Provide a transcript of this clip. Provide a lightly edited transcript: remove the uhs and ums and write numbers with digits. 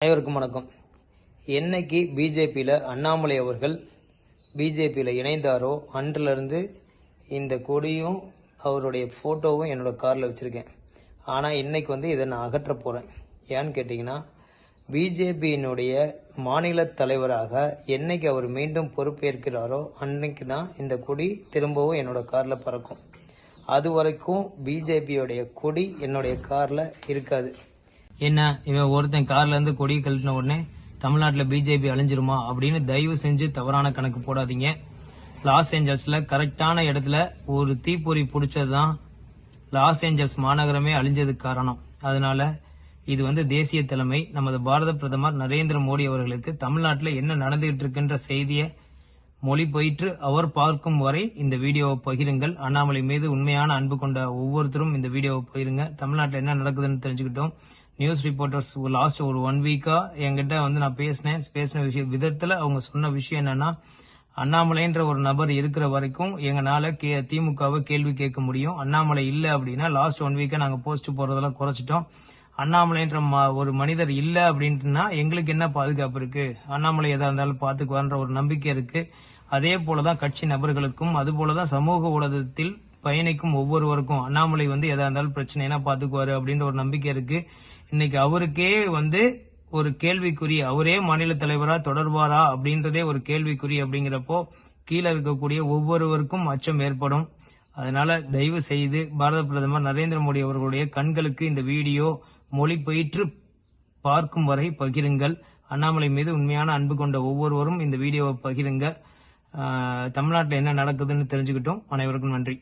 அனைவருக்கும் வணக்கம். என்னைக்கு பிஜேபியில் அண்ணாமலை அவர்கள் பிஜேபியில் இணைந்தாரோ அன்றிலிருந்து இந்த கொடியும் அவருடைய ஃபோட்டோவும் என்னோட காரில் வச்சுருக்கேன். ஆனால் இன்னைக்கு இதை நான் அகற்ற போகிறேன். ஏன்னு கேட்டிங்கன்னா, பிஜேபியினுடைய மாநில தலைவராக என்னைக்கு அவர் மீண்டும் பொறுப்பேற்கிறாரோ அன்னைக்கு தான் இந்த கொடி திரும்பவும் என்னோட காரில் பறக்கும். அது வரைக்கும் பிஜேபியோடைய கொடி என்னுடைய காரில் இருக்காது. என்ன இவன் ஒருத்தன் கார்ல இருந்து கொடி கழட்டின உடனே தமிழ்நாட்டில் பிஜேபி அழிஞ்சிருமா அப்படின்னு தயவு செஞ்சு தவறான கணக்கு போடாதீங்க. லாஸ் ஏஞ்சல்ஸ்ல கரெக்டான இடத்துல ஒரு தீப்பொறி பிடிச்சதுதான் லாஸ் ஏஞ்சல்ஸ் மாநகரமே அழிஞ்சதுக்கு காரணம். அதனால இது தேசிய தலைமை நமது பாரத பிரதமர் நரேந்திர மோடி அவர்களுக்கு தமிழ்நாட்டில் என்ன நடந்துகிட்டு இருக்குன்ற செய்தியை மொழிபெயர்த்து அவர் பார்க்கும் வரை இந்த வீடியோவை பகிருங்கள். அண்ணாமலை மீது உண்மையான அன்பு கொண்ட ஒவ்வொருத்தரும் இந்த வீடியோவை பகிருங்க. தமிழ்நாட்டில் என்ன நடக்குதுன்னு தெரிஞ்சுக்கிட்டோம். நியூஸ் ரிப்போர்ட்டர்ஸ் லாஸ்ட் ஒரு 1 வீக்கா என்கிட்ட நான் பேசின விதத்துல அவங்க சொன்ன விஷயம் என்னன்னா, அண்ணாமலைன்ற ஒரு நபர் இருக்கிற வரைக்கும் எங்களால திமுகவை கேள்வி கேட்க முடியும். அண்ணாமலை இல்ல அப்படின்னா லாஸ்ட் 1 வீக்கா நாங்க போஸ்ட் போறதெல்லாம் குறைச்சிட்டோம். அண்ணாமலைன்ற ஒரு மனிதர் இல்ல அப்படின்ட்டுனா எங்களுக்கு என்ன பாதுகாப்பு இருக்கு? அண்ணாமலை எதா இருந்தாலும் பாத்துக்குவான்ற ஒரு நம்பிக்கை இருக்கு. அதே போலதான் கட்சி நபர்களுக்கும், அது போலதான் சமூக ஊடகத்தில் பயணிக்கும் ஒவ்வொருவருக்கும் அண்ணாமலை எதா இருந்தாலும் பிரச்சனைனா பாத்துக்குவாரு அப்படின்ற ஒரு நம்பிக்கை இருக்கு. இன்னைக்கு அவருக்கே ஒரு கேள்விக்குறி, அவரே மாநில தலைவரா தொடர்வாரா அப்படின்றதே ஒரு கேள்விக்குறி. அப்படிங்கிறப்போ கீழே இருக்கக்கூடிய ஒவ்வொருவருக்கும் அச்சம் ஏற்படும். அதனால தயவு செய்து பாரத பிரதமர் நரேந்திர மோடி அவர்களுடைய கண்களுக்கு இந்த வீடியோ மொழிபெயர்த்து பார்க்கும் வரை பகிருங்கள். அண்ணாமலை மீது உண்மையான அன்பு கொண்ட ஒவ்வொருவரும் இந்த வீடியோவை பகிருங்க. தமிழ்நாட்டில் என்ன நடக்குதுன்னு தெரிஞ்சுக்கிட்டோம். அனைவருக்கும் நன்றி.